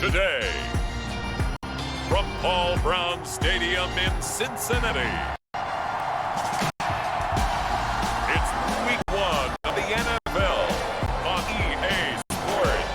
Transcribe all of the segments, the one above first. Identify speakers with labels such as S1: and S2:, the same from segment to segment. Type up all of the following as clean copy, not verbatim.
S1: today. From Paul Brown Stadium in Cincinnati, it's Week 1 of the NFL on EA Sports.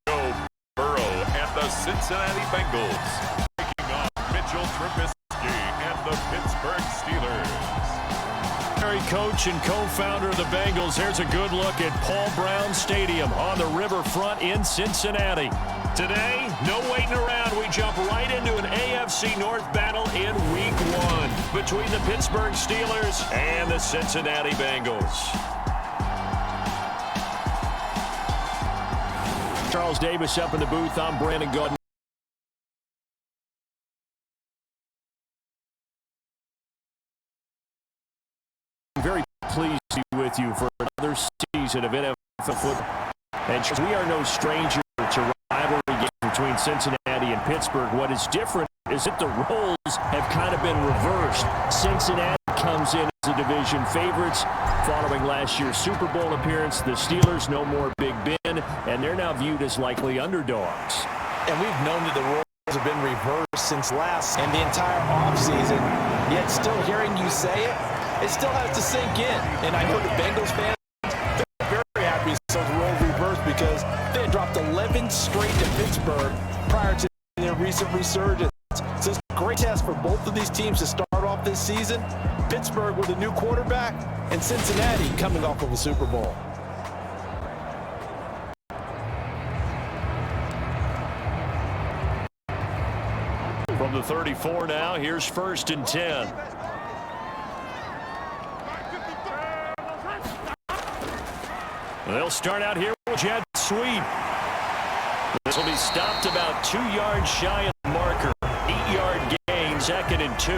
S1: Joe Burrow and the Cincinnati Bengals taking on Mitchell Trubisky and the Pittsburgh Steelers.
S2: Coach and co-founder of the Bengals. Here's a good look at Paul Brown Stadium on the riverfront in Cincinnati. Today, no waiting around. We jump right into an AFC North battle in Week 1 between the Pittsburgh Steelers and the Cincinnati Bengals. Charles Davis up in the booth. I'm Brandon Gordon. Very pleased to be with you for another season of NFL football. And we are no stranger to rivalry games between Cincinnati and Pittsburgh. What is different is that the roles have kind of been reversed. Cincinnati comes in as a division favorites following last year's Super Bowl appearance. The Steelers no more Big Ben, and they're now viewed as likely underdogs.
S3: And we've known that the roles have been reversed since last and the entire offseason. Yet still hearing you say it, it still has to sink in. And I know the Bengals fans, they're very happy to see the roles reversed because they had dropped 11 straight to Pittsburgh prior to their recent resurgence. So it's a great test for both of these teams to start off this season. Pittsburgh with a new quarterback and Cincinnati coming off of a Super Bowl.
S2: From the 34 now, here's 1st and 10. They'll start out here with jet sweep. This will be stopped about 2 yards shy of the marker. 8-yard gain, 2nd and 2.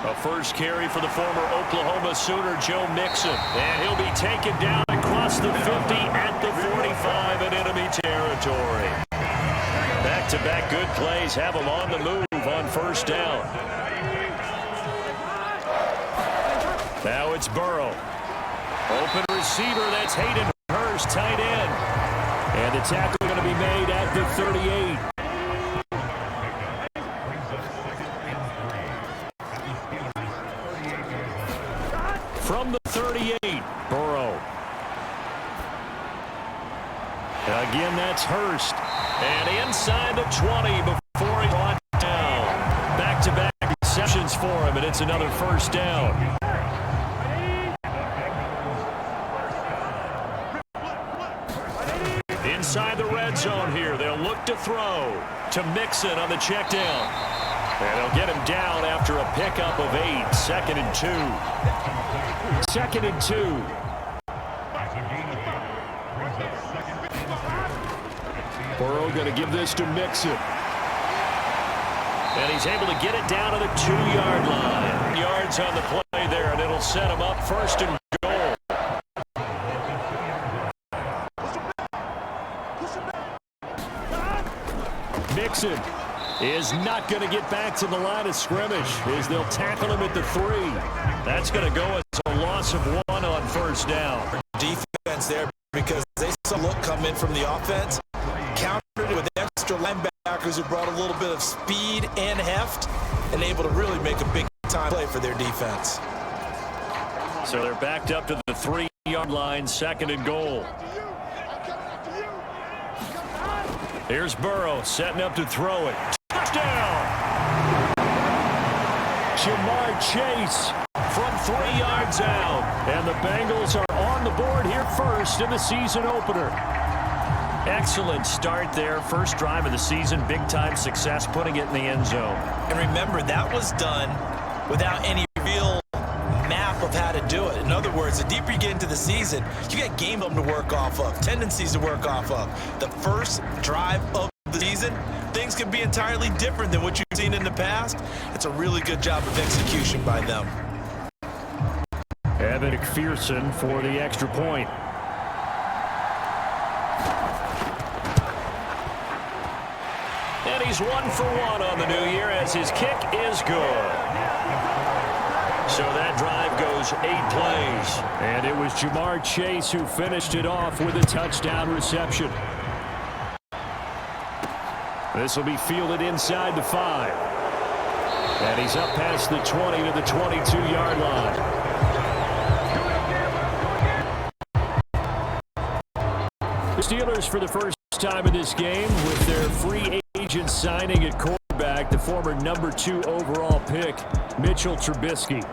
S2: A first carry for the former Oklahoma Sooner, Joe Mixon. And he'll be taken down across the 50 at the 45 in enemy territory. Back-to-back good plays have him on the move on 1st down. Now it's Burrow. Open receiver, that's Hayden Hurst, tight end. And the tackle going to be made at the 38. From the 38, Burrow. Again, that's Hurst. And inside the 20 before he brought down. Back-to-back receptions for him, and it's another 1st down. Inside the red zone here, they'll look to throw to Mixon on the check down. And they'll get him down after a pickup of 8. 2nd and 2. 2nd and 2. Burrow going to give this to Mixon. And he's able to get it down to the 2-yard line. Yards on the play there, and it'll set him up 1st and goal. Mixon is not going to get back to the line of scrimmage as they'll tackle him at the 3. That's going to go as a loss of 1 on 1st down.
S3: Defense there because they saw look come in from the offense, countered it with extra linebackers who brought a little bit of speed and heft and able to really make a big-time play for their defense.
S2: So they're backed up to the 3-yard line, 2nd and goal. Here's Burrow setting up to throw it. Touchdown! Jamar Chase from 3 yards out. And the Bengals are on the board here first in the season opener. Excellent start there. First drive of the season. Big-time success putting it in the end zone.
S3: And remember, that was done without any real map of how to do it. In other words, the deeper you get into the season, you got game film to work off of, tendencies to work off of. The first drive of the season, things can be entirely different than what you've seen in the past. It's a really good job of execution by them.
S2: Evan McPherson for the extra point. And he's 1 for 1 on the new year as his kick is good. So that drive goes 8 plays. And it was Jamar Chase who finished it off with a touchdown reception. This will be fielded inside the 5. And he's up past the 20 to the 22-yard line. The Steelers for the first time in this game with their free agent signing at quarterback, the former number 2 overall pick, Mitchell Trubisky.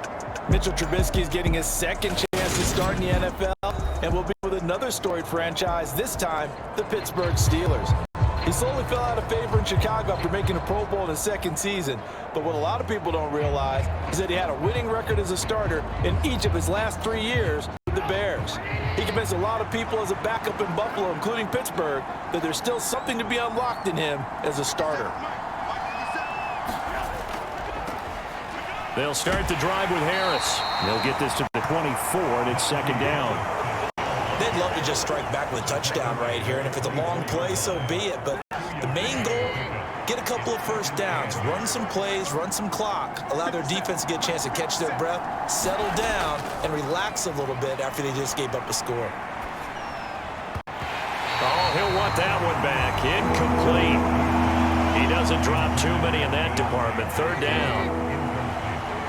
S3: Mitchell Trubisky is getting his second chance to start in the NFL and will be with another storied franchise, this time the Pittsburgh Steelers. He slowly fell out of favor in Chicago after making a Pro Bowl in his second season. But what a lot of people don't realize is that he had a winning record as a starter in each of his last 3 years with the Bears. He convinced a lot of people as a backup in Buffalo, including Pittsburgh, that there's still something to be unlocked in him as a starter.
S2: They'll start the drive with Harris. They'll get this to the 24, and it's second down.
S3: They'd love to just strike back with a touchdown right here, and if it's a long play, so be it. But the main goal, get a couple of first downs, run some plays, run some clock, allow their defense to get a chance to catch their breath, settle down, and relax a little bit after they just gave up a score.
S2: Oh, he'll want that one back. Incomplete. He doesn't drop too many in that department. Third down.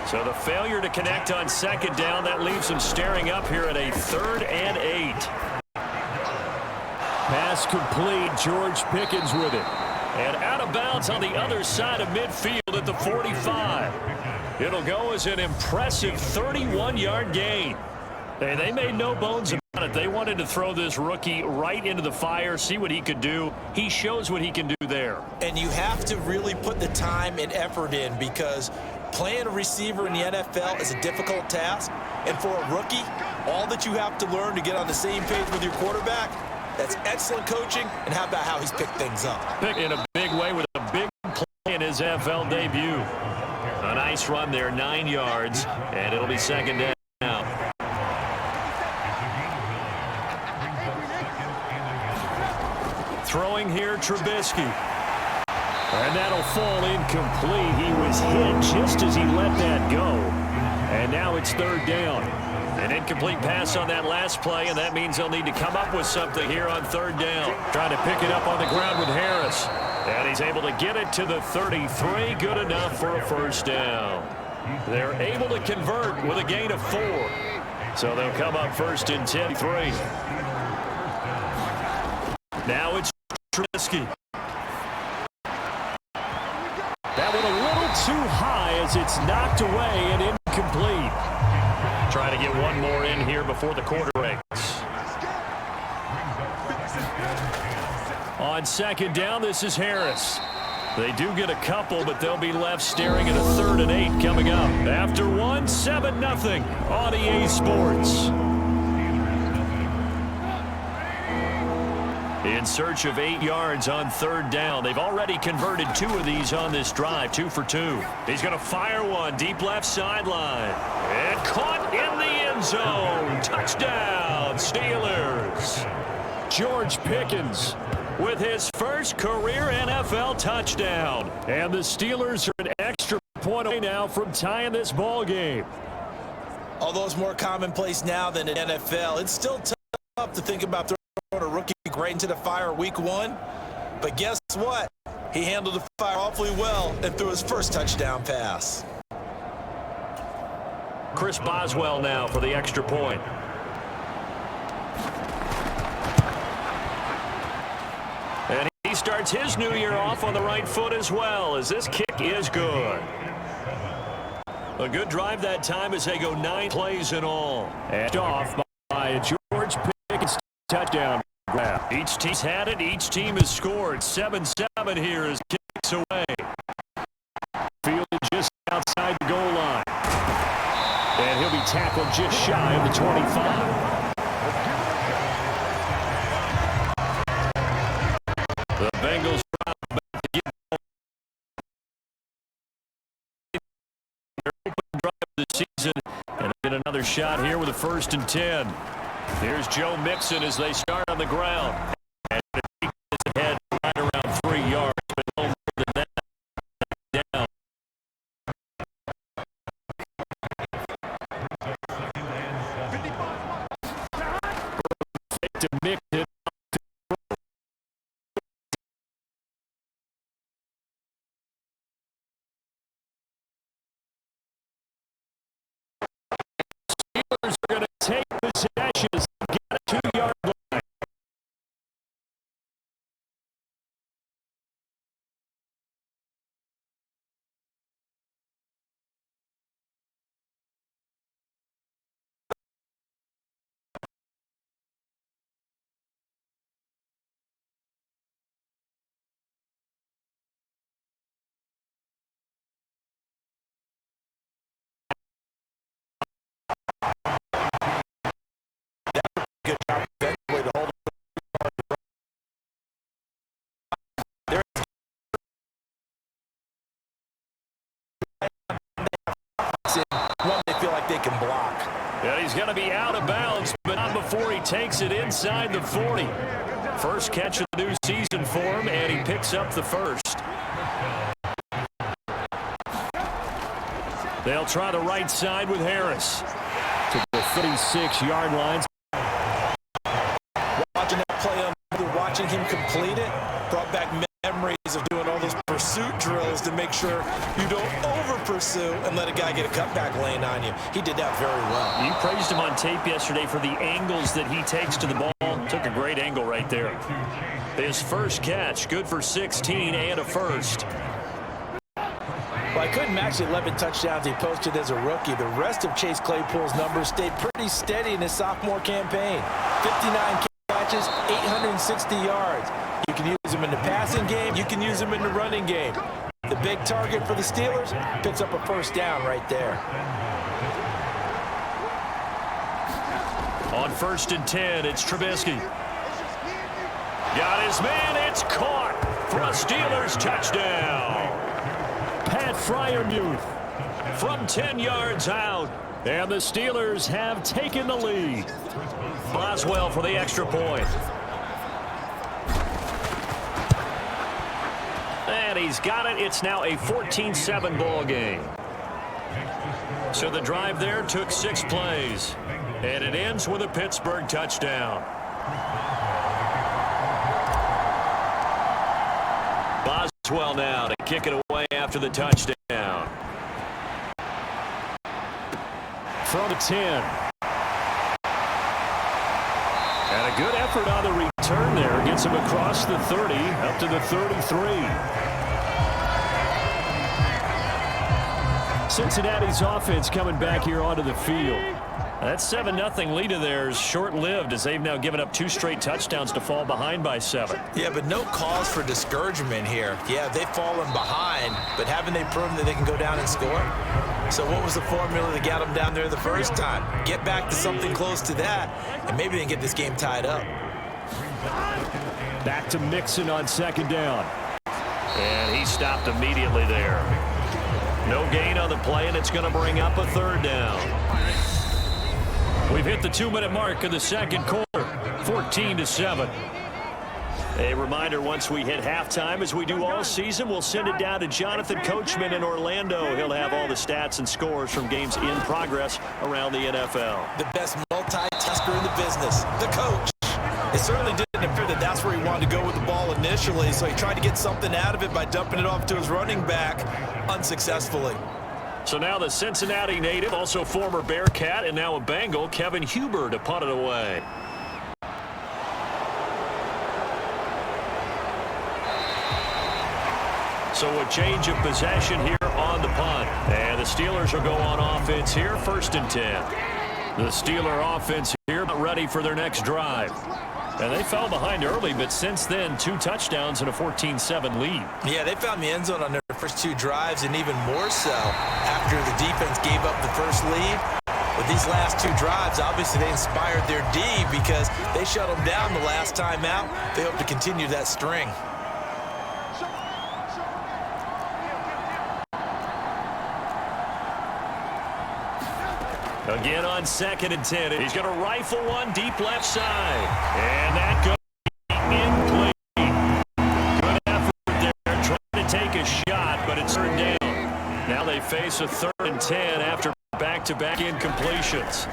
S2: So the failure to connect on second down, that leaves him staring up here at a 3rd and 8. Pass complete. George Pickens with it. And out of bounds on the other side of midfield at the 45. It'll go as an impressive 31-yard gain. And they made no bones about it. They wanted to throw this rookie right into the fire, see what he could do. He shows what he can do there.
S3: And you have to really put the time and effort in, because playing a receiver in the NFL is a difficult task. And for a rookie, all that you have to learn to get on the same page with your quarterback, that's excellent coaching. And how about how he's picked things up?
S2: In a big way with a big play in his NFL debut. A nice run there, 9 yards, and it'll be second down. Throwing here, Trubisky. And that'll fall incomplete. He was hit just as he let that go. And now it's third down. An incomplete pass on that last play, and that means they'll need to come up with something here on third down. Trying to pick it up on the ground with Harris. And he's able to get it to the 33. Good enough for a first down. They're able to convert with a gain of 4. So they'll come up first and 10-3. Now it's Trubisky. That one a little too high as it's knocked away and incomplete. Trying to get one more in here before the quarter breaks. On second down, this is Harris. They do get a couple, but they'll be left staring at a 3rd and 8 coming up. After one, 7-0 on EA Sports. In search of 8 yards on third down. They've already converted 2 of these on this drive, 2 for 2. He's going to fire one deep left sideline. And caught in the end zone. Touchdown, Steelers. George Pickens with his first career NFL touchdown. And the Steelers are an extra point away now from tying this ball game.
S3: Although it's more commonplace now than in NFL, it's still tough to think about throwing a rookie right into the fire week 1. But guess what? He handled the fire awfully well and threw his first touchdown pass.
S2: Chris Boswell now for the extra point. And he starts his new year off on the right foot as well, as this kick is good. A good drive that time as they go 9 plays in all. And off by a George Pickens touchdown grab. Each team's had it. Each team has scored. 7-7 here as kicks away. Fielded just outside the goal line. And he'll be tackled just shy of the 25. The Bengals drop And they get another shot here with a 1st and 10. Here's Joe Mixon as they start on the ground. And he is ahead right around 3 yards, but no more than that. Down. To Mixon. Steelers are going to take possession as they get a 2-yard line.
S3: Good job defensively to hold it. One they feel like they can block.
S2: And he's going to be out of bounds, but not before he takes it inside the 40. First catch of the new season for him, and he picks up the first. They'll try the right side with Harris to the 36-yard line.
S3: Watching that play, watching him complete it, brought back memories of doing all those pursuit drills to make sure you don't over-pursue and let a guy get a cutback lane on you. He did that very well.
S2: You praised him on tape yesterday for the angles that he takes to the ball. Took a great angle right there. His first catch, good for 16 and a first.
S3: Well, I couldn't match the 11 touchdowns he posted as a rookie. The rest of Chase Claypool's numbers stayed pretty steady in his sophomore campaign. 59 catches, 860 yards. You can use him in the passing game. You can use him in the running game. The big target for the Steelers picks up a 1st down right there.
S2: On 1st and 10, it's Trubisky. Got his man. It's caught for a Steelers touchdown. Pat Fryermuth from 10 yards out. And the Steelers have taken the lead. Boswell for the extra point. And he's got it. It's now a 14-7 ball game. So the drive there took 6 plays. And it ends with a Pittsburgh touchdown. Boswell now to kick it away after the touchdown. From the 10. And a good effort on the return there. Gets him across the 30, up to the 33. Cincinnati's offense coming back here onto the field. That 7-0 lead of theirs short-lived as they've now given up 2 straight touchdowns to fall behind by 7.
S3: Yeah, but no cause for discouragement here. Yeah, they've fallen behind, but haven't they proven that they can go down and score? So what was the formula that got them down there the first time? Get back to something close to that, and maybe they can get this game tied up.
S2: Back to Mixon on 2nd down. And he stopped immediately there. No gain on the play, and it's going to bring up a 3rd down. We've hit the 2-minute mark of the 2nd quarter, 14-7. A reminder, once we hit halftime, as we do all season, we'll send it down to Jonathan Coachman in Orlando. He'll have all the stats and scores from games in progress around the NFL.
S3: The best multitasker in the business, the coach. It certainly didn't appear that that's where he wanted to go with the ball initially, so he tried to get something out of it by dumping it off to his running back unsuccessfully.
S2: So now the Cincinnati native, also former Bearcat and now a Bengal, Kevin Huber, to punt it away. So a change of possession here on the punt. And the Steelers will go on offense here, 1st and 10. The Steeler offense here ready for their next drive. And they fell behind early, but since then, 2 touchdowns and a 14-7 lead.
S3: Yeah, they found the end zone on their first 2 drives, and even more so after the defense gave up the first lead. But these last 2 drives, obviously they inspired their D because they shut them down the last time out. They hope to continue that string.
S2: Again on 2nd and 10. He's going to rifle one deep left side. And that goes incomplete. Good effort there, trying to take a shot, but it's turned down. Now they face a 3rd and 10 after back-to-back incompletions.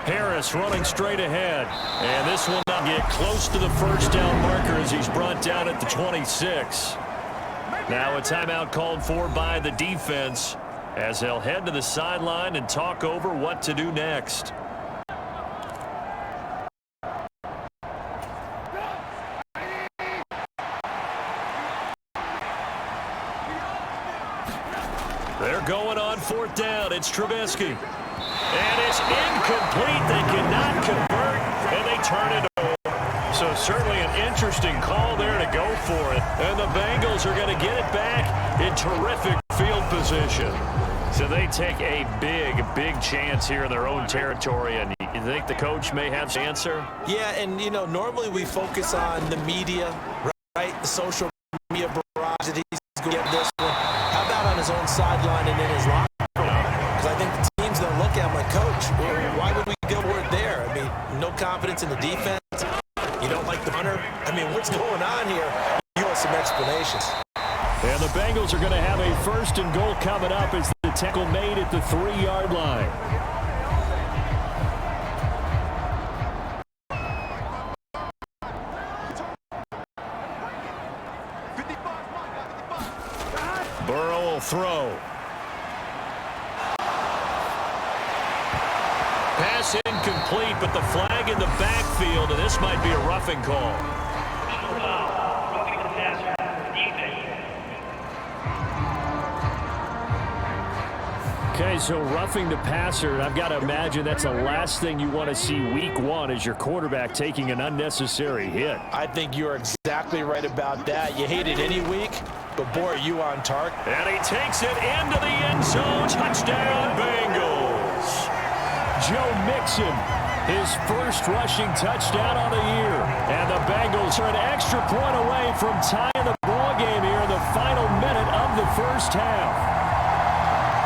S2: Harris running straight ahead. And this will not get close to the first down marker as he's brought down at the 26. Now a timeout called for by the defense as they'll head to the sideline and talk over what to do next. They're going on 4th down. It's Trubisky. And it's incomplete. They cannot convert, and they turn it over. So certainly an interesting call there to go for it. And the Bengals are going to get it back in terrific field position. So they take a big chance here in their own territory. And you think the coach may have the answer?
S3: Yeah, and, you know, normally we focus on the media, right? The social media barrage that he's going to get this one. How about on his own sideline and in his locker room? Because I think the team's going to look at him like, Coach, why would we go for it there? I mean, no confidence in the defense. You don't like the punter? I mean, what's going on here? You want some explanations.
S2: And the Bengals are going to have a 1st and goal coming up as the tackle made at the 3-yard line. Burrow will throw. Pass incomplete, but the flag in the backfield, and this might be a roughing call. Okay, so roughing the passer, and I've got to imagine that's the last thing you want to see week 1 as your quarterback taking an unnecessary hit.
S3: I think you're exactly right about that. You hate it any week, but boy, are you on target.
S2: And he takes it into the end zone. Touchdown, Bengals. Joe Mixon, his first rushing touchdown on the year. And the Bengals are an extra point away from tying the ball game here in the final minute of the first half.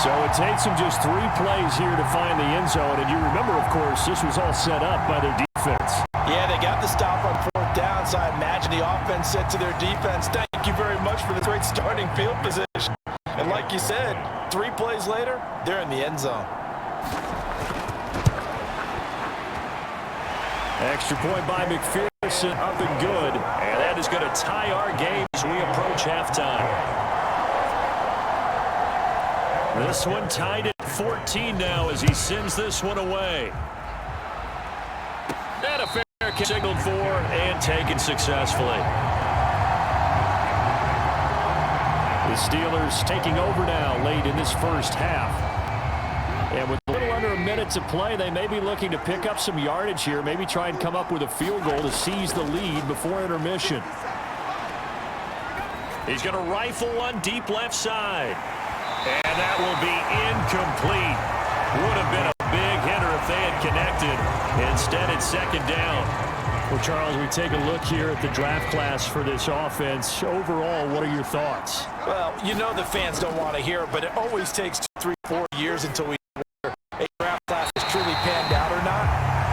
S2: So it takes them just 3 plays here to find the end zone. And you remember, of course, this was all set up by their defense.
S3: Yeah, they got the stop on 4th down, so I imagine the offense said to their defense, thank you very much for the great starting field position. And like you said, 3 plays later, they're in the end zone.
S2: Extra point by McPherson, up and good. And that is going to tie our game as we approach halftime. This one tied at 14 now as he sends this one away. And a fair catch signaled for and taken successfully. The Steelers taking over now late in this first half. And with a little under a minute to play, they may be looking to pick up some yardage here, maybe try and come up with a field goal to seize the lead before intermission. He's going to rifle one deep left side. And that will be incomplete. Would have been a big hitter if they had connected. Instead, it's 2nd down. Well, Charles, we take a look here at the draft class for this offense. Overall, what are your thoughts?
S3: Well, you know the fans don't want to hear it, but it always takes 2, 3, 4 years until we know whether a draft class is truly panned out or not.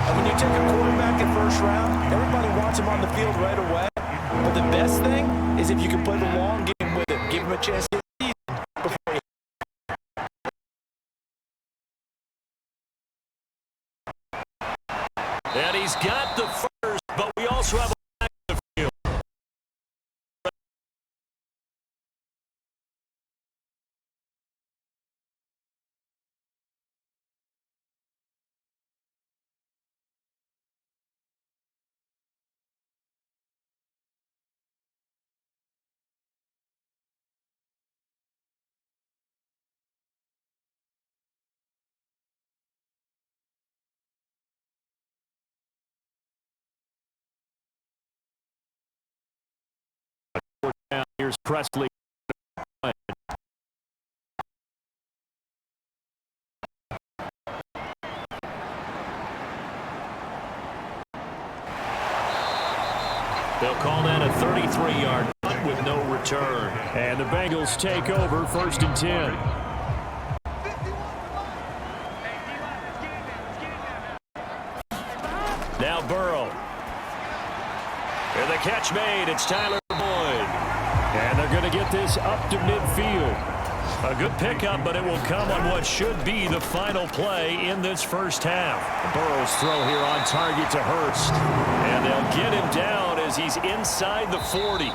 S3: And when you take a quarterback in 1st round, everybody wants him on the field right away. But the best thing is if you can play the long game with him, give him a chance to get seasoned before he.
S2: And he's got the first, but we also have a flag in the field. Here's Presley. They'll call that a 33-yard punt with no return. And the Bengals take over 1st and 10. catch made. It's Tyler Boyd. And they're going to get this up to midfield. A good pickup, but it will come on what should be the final play in this first half. Burrow's throw here on target to Hurst. And they'll get him down as he's inside the 40.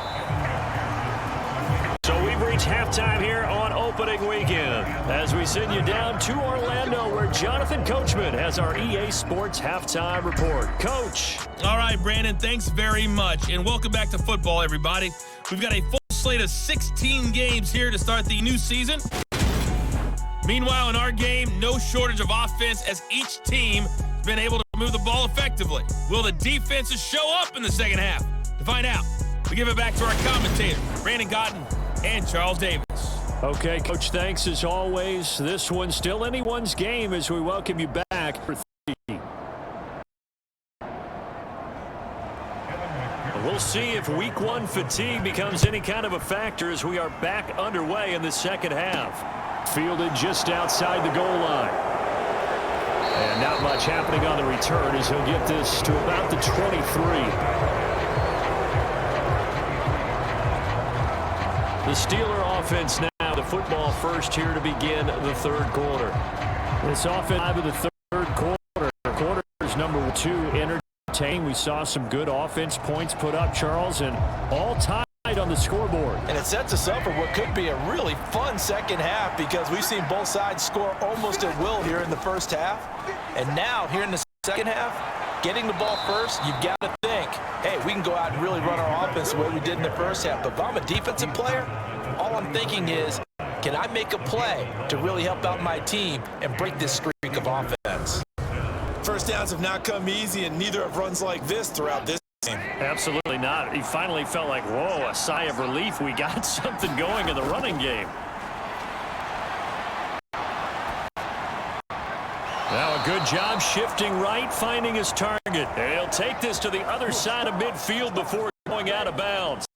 S2: So we've reached halftime here on opening weekend as we send you down to Orlando where Jonathan Coachman has our EA Sports halftime report. Coach.
S4: All right, Brandon, thanks very much. And welcome back to football, everybody. We've got a full slate of 16 games here to start the new season. Meanwhile, in our game, no shortage of offense as each team has been able to move the ball effectively. Will the defenses show up in the second half? To find out, we give it back to our commentators, Brandon Cotton and Charles Davis.
S2: Okay, Coach, thanks as always. This one's still anyone's game as we welcome you back for 3. We'll see if week 1 fatigue becomes any kind of a factor as we are back underway in the second half. Fielded just outside the goal line. And not much happening on the return as he'll get this to about the 23. The Steeler offense now, the football first here to begin the third quarter. This offense of the third quarter. Quarter's number 2 entertaining. We saw some good offense points put up, Charles, and all tied on the scoreboard.
S3: And it sets us up for what could be a really fun second half because we've seen both sides score almost at will here in the first half. And now, here in the second half, getting the ball first, you've got to think, hey, we can go out and really run our offense the way we did in the first half. But if I'm a defensive player, all I'm thinking is, can I make a play to really help out my team and break this streak of offense? First downs have not come easy, and neither have runs like this throughout this game.
S2: Absolutely not. He finally felt like, whoa, a sigh of relief. We got something going in the running game. Now a good job shifting right, finding his target. He'll take this to the other side of midfield before going out of bounds.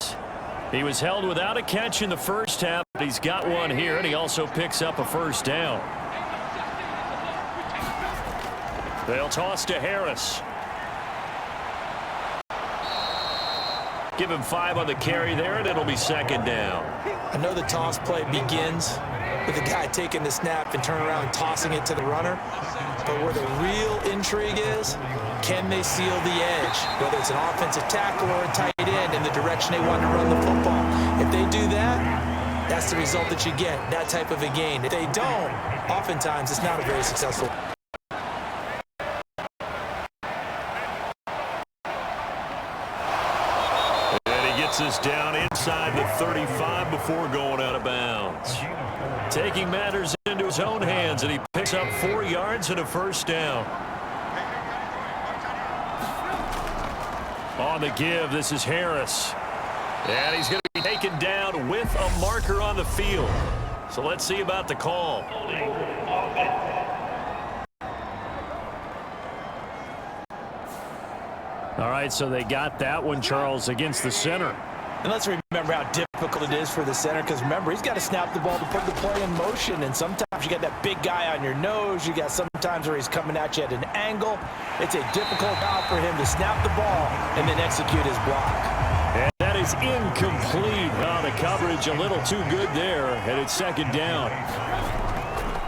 S2: He was held without a catch in the first half, but he's got one here, and he also picks up a first down. They'll toss to Harris. Give him 5 on the carry there, and it'll be second down.
S3: I know the toss play begins with the guy taking the snap and turning around and tossing it to the runner. But where the real intrigue is, can they seal the edge? Whether it's an offensive tackle or a tight end in the direction they want to run the football. If they do that, that's the result that you get, that type of a gain. If they don't, oftentimes it's not a very successful.
S2: Is down inside the 35 before going out of bounds. Taking matters into his own hands, and he picks up 4 yards and a first down. On the give, this is Harris. And he's going to be taken down with a marker on the field. So let's see about the call. All right, so they got that one, Charles, against the center.
S3: And let's remember how difficult it is for the center, because remember, he's got to snap the ball to put the play in motion, and sometimes you got that big guy on your nose. You got sometimes where he's coming at you at an angle. It's a difficult job for him to snap the ball and then execute his block.
S2: And that is incomplete. Oh, the coverage a little too good there, and it's second down.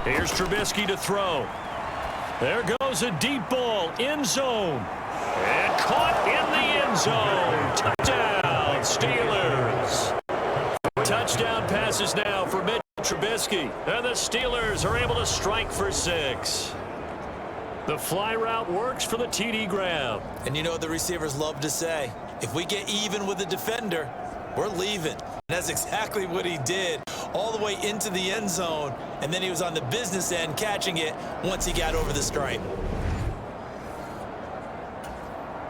S2: Here's Trubisky to throw. There goes a deep ball, end zone. And caught in the end zone. Touchdown, Steelers. Touchdown passes now for Mitch Trubisky. And the Steelers are able to strike for 6. The fly route works for the TD grab.
S3: And you know what the receivers love to say? If we get even with the defender, we're leaving. And that's exactly what he did, all the way into the end zone. And then he was on the business end catching it once he got over the stripe.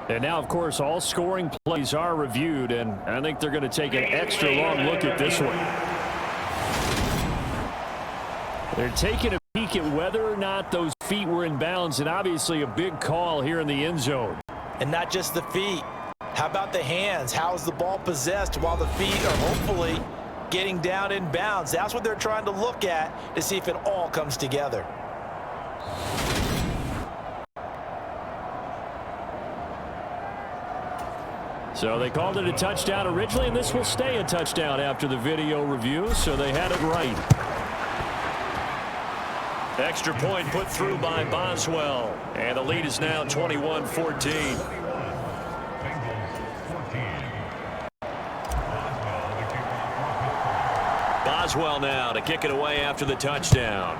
S2: And now, of course, all scoring plays are reviewed, and I think they're going to take an extra long look at this one. They're taking a peek at whether or not those feet were in bounds, and obviously a big call here in the end zone.
S3: And not just the feet. How about the hands? How is the ball possessed while the feet are hopefully getting down in bounds? That's what they're trying to look at to see if it all comes together.
S2: So they called it a touchdown originally, and this will stay a touchdown after the video review, so they had it right. Extra point put through by Boswell, and the lead is now 21-14. Boswell now to kick it away after the touchdown.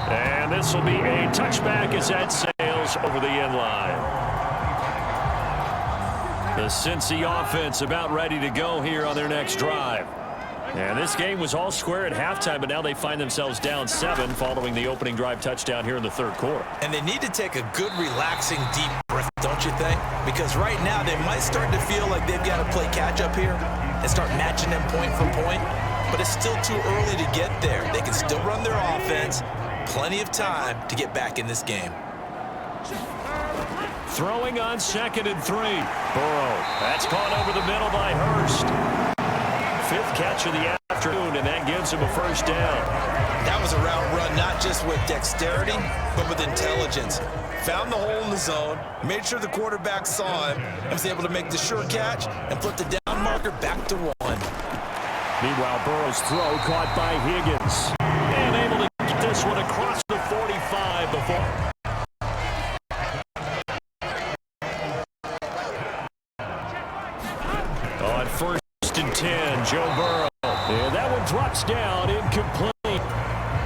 S2: And this will be a touchback as that sails over the end line. The Cincy offense about ready to go here on their next drive. And this game was all square at halftime, but now they find themselves down 7 following the opening drive touchdown here in the third quarter.
S3: And they need to take a good, relaxing, deep breath, don't you think? Because right now they might start to feel like they've got to play catch-up here and start matching them point for point. But it's still too early to get there. They can still run their offense. Plenty of time to get back in this game.
S2: Throwing on 2nd and 3. Burrow. That's caught over the middle by Hurst. 5th catch of the afternoon, and that gives him a first down.
S3: That was a route run not just with dexterity, but with intelligence. Found the hole in the zone, made sure the quarterback saw him, and was able to make the sure catch and put the down marker back to 1.
S2: Meanwhile, Burrow's throw caught by Higgins. And able to get this one across the 45 before. On 1st and 10, Joe Burrow. And that one drops down, incomplete.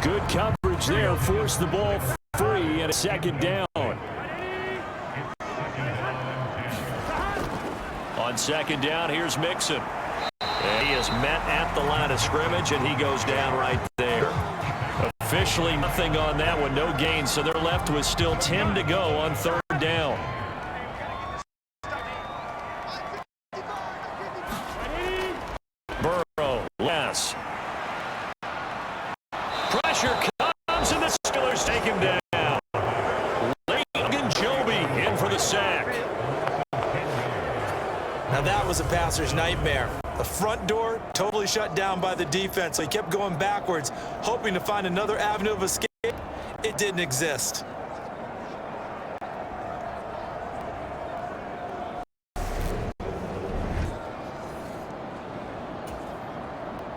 S2: Good coverage there, forced the ball free and a 2nd down. On 2nd down, here's Mixon. And he is met at the line of scrimmage, and he goes down right there. Officially nothing on that one, no gain, so they're left with still 10 to go on 3rd down. Burrow, yes. Pressure comes, and the Steelers take him down. Logan Joby in for the sack.
S3: Now that was a passer's nightmare. The front door totally shut down by the defense. So he kept going backwards, hoping to find another avenue of escape. It didn't exist.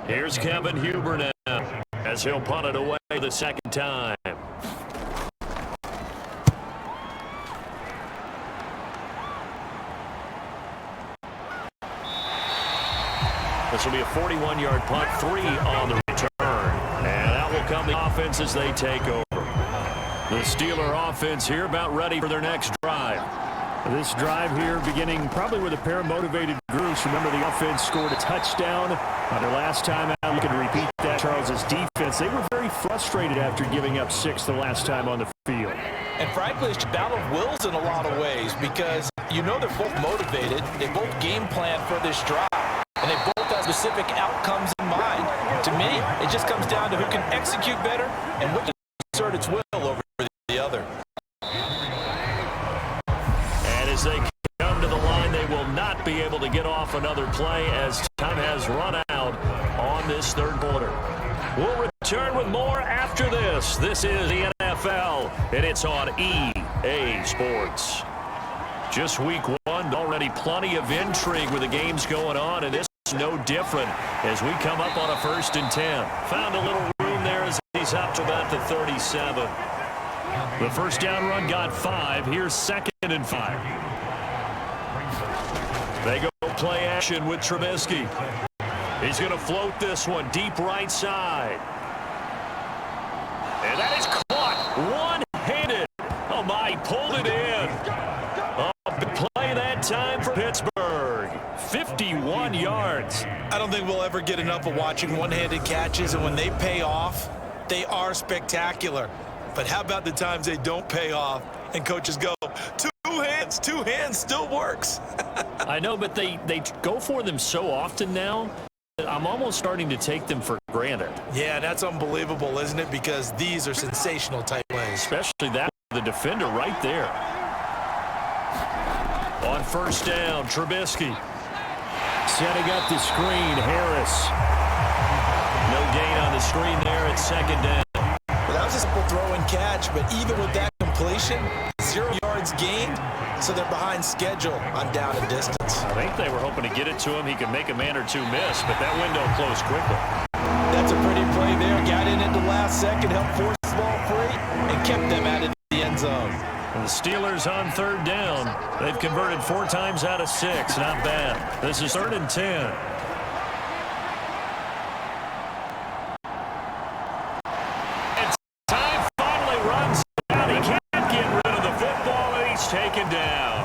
S2: Here's Kevin Huber now, as he'll punt it away the 2nd time. This will be a 41-yard punt, 3 on the return. And out will come the offense as they take over. The Steeler offense here about ready for their next drive. This drive here beginning probably with a pair of motivated groups. Remember, the offense scored a touchdown on their last time out. You can repeat that, Charles's defense. They were very frustrated after giving up 6 the last time on the field.
S3: And frankly, it's a battle of wills in a lot of ways because you know they're both motivated. They both game plan for this drive. And they both have specific outcomes in mind. To me, it just comes down to who can execute better and which assert its will over the other.
S2: And as they come to the line, they will not be able to get off another play as time has run out on this 3rd quarter. We'll return with more after this. This is the NFL, and it's on EA Sports. Just week 1, already plenty of intrigue with the games going on, and this is no different as we come up on a 1st and 10. Found a little room there as he's up to about the 37. The first down run got 5. Here's 2nd and 5. They go play action with Trubisky. He's going to float this one deep right side. And that is caught one-handed. Oh, my, pulled it in. Big play that time for Pittsburgh. 51 yards.
S3: I don't think we'll ever get enough of watching one-handed catches, and when they pay off, they are spectacular. But how about the times they don't pay off and coaches go, two hands still works.
S2: I know, but they go for them so often now that I'm almost starting to take them for granted.
S3: Yeah, that's unbelievable, isn't it? Because these are sensational type plays.
S2: Especially that, the defender right there. On 1st down, Trubisky. Setting up the screen, Harris. No gain on the screen there at 2nd down.
S3: Well, that was a simple throw and catch, but even with that completion, 0 yards yards gained, so they're behind schedule on down and distance.
S2: I think they were hoping to get it to him. He could make a man or two miss, but that window closed quickly.
S3: That's a pretty play there. Got in at the last second, helped force the ball free, and kept them out of the end zone.
S2: And the Steelers on third down. They've converted 4 times out of 6. Not bad. This is 3rd and 10. And time finally runs out. He can't get rid of the football, and he's taken down.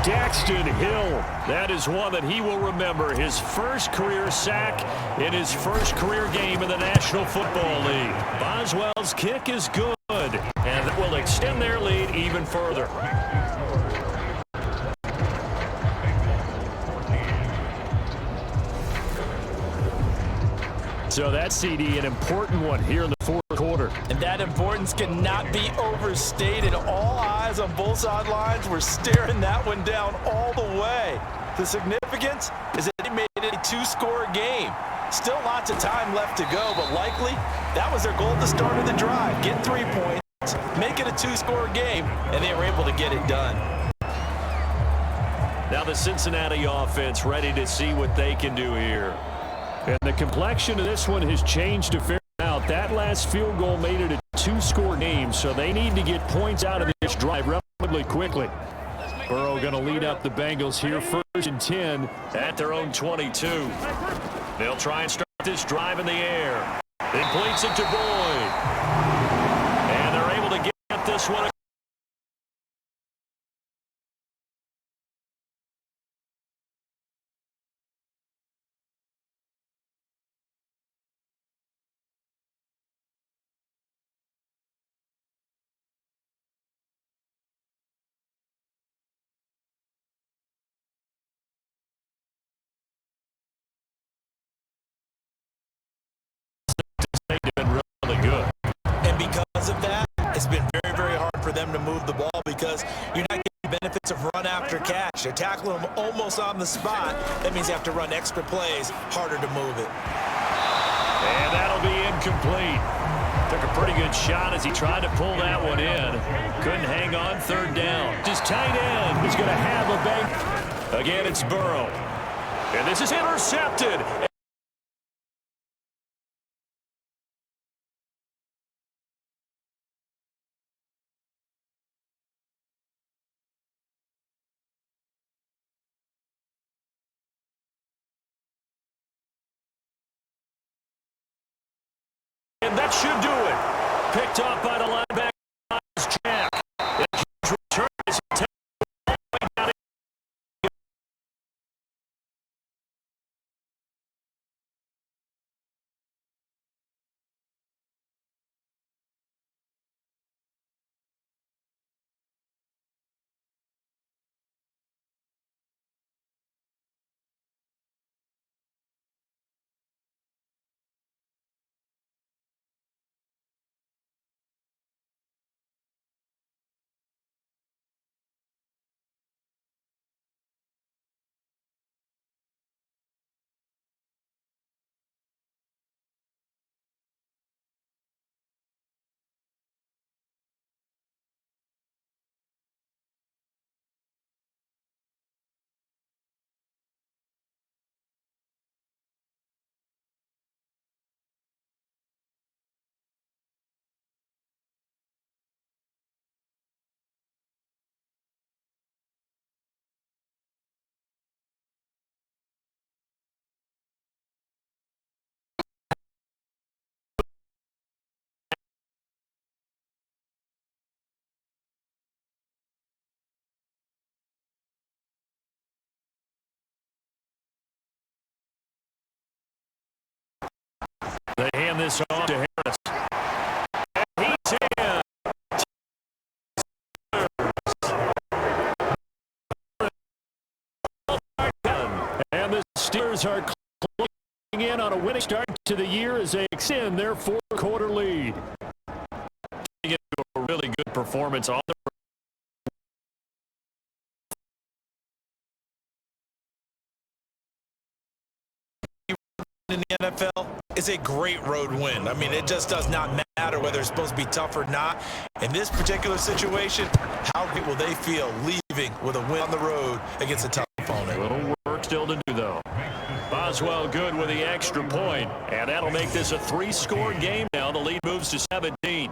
S2: Daxton Hill. That is one that he will remember. His first career sack in his first career game in the National Football League. Boswell's kick is good, and it will extend their lead even further. So that CD, an important one here in the fourth quarter.
S3: And that importance cannot be overstated. All eyes on both sidelines were staring that one down all the way. The significance is that he made it a 2-score game. Still lots of time left to go, but likely that was their goal at the start of the drive. Get 3 points, make it a 2-score game, and they were able to get it done.
S2: Now the Cincinnati offense ready to see what they can do here. And the complexion of this one has changed a fair amount. That last field goal made it a 2-score game, so they need to get points out of this drive relatively quickly. Burrow going to lead up the Bengals here, 1st and 10 at their own 22. They'll try and start this drive in the air. It completes it to Boyd. And they're able to get this one.
S3: It's been very, very hard for them to move the ball because you're not getting benefits of run after catch. They're tackling them almost on the spot. That means you have to run extra plays, harder to move it.
S2: And that'll be incomplete. Took a pretty good shot as he tried to pull that one in. Couldn't hang on, 3rd down. His tight end is going to have a bank. Again, it's Burrow. And this is intercepted. And that should do it. Picked up by the linebacker, Jack. And his return is down. They hand this off to Harris. And he's in. And the Steelers are closing in on a winning start to the year as they extend their 4-quarter lead. Getting into a really good performance on the
S3: in the NFL is a great road win. I mean, it just does not matter whether it's supposed to be tough or not. In this particular situation, how great will they feel leaving with a win on the road against a tough opponent?
S2: A little work still to do, though. Boswell good with the extra point, and that'll make this a 3-score game now. The lead moves to 17.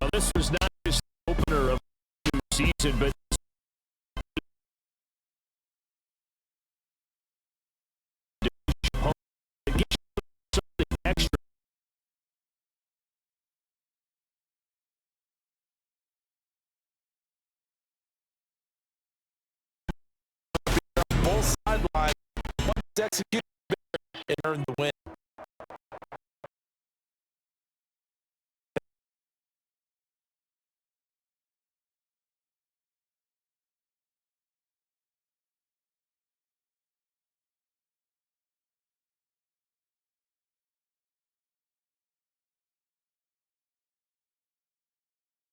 S2: Well, this was not just the opener of the new season, but something extra.
S3: Both sidelines, one executed and earned the win.